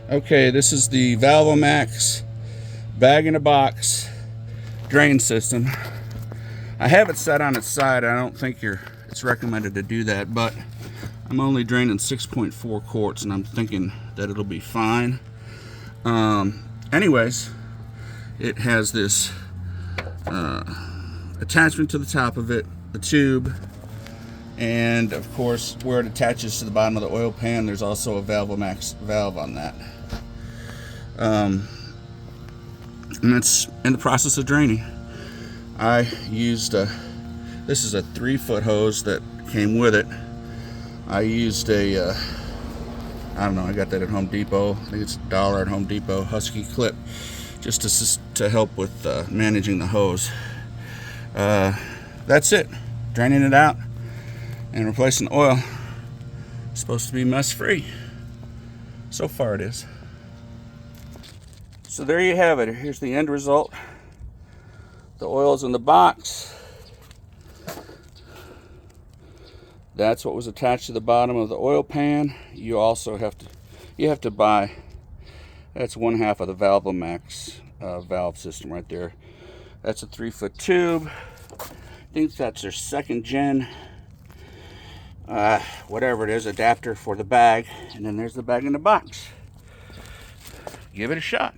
Okay, this is the Valvomax Bag in a Box drain system. I have it set on its side. I don't think it's recommended to do that, but I'm only draining 6.4 quarts, and I'm thinking that it'll be fine. Anyways, it has this attachment to the top of it, the tube, and of course where it attaches to the bottom of the oil pan, there's also a Valvomax valve on that. And it's in the process of draining. I used this is a 3-foot hose that came with it. I used a I don't know, I got that at Home Depot. I think it's $1 at Home Depot, Husky clip, just to help with managing the hose. That's it. Draining it out and replacing the oil. It's supposed to be mess free. So far it is. So there you have it. Here's the end result. The oil's in the box. That's what was attached to the bottom of the oil pan. You also have to buy, that's 1/2 of the Valvomax valve system right there. That's a 3-foot tube. I think that's their 2nd gen, whatever it is, adapter for the bag. And then there's the bag in the box. Give it a shot.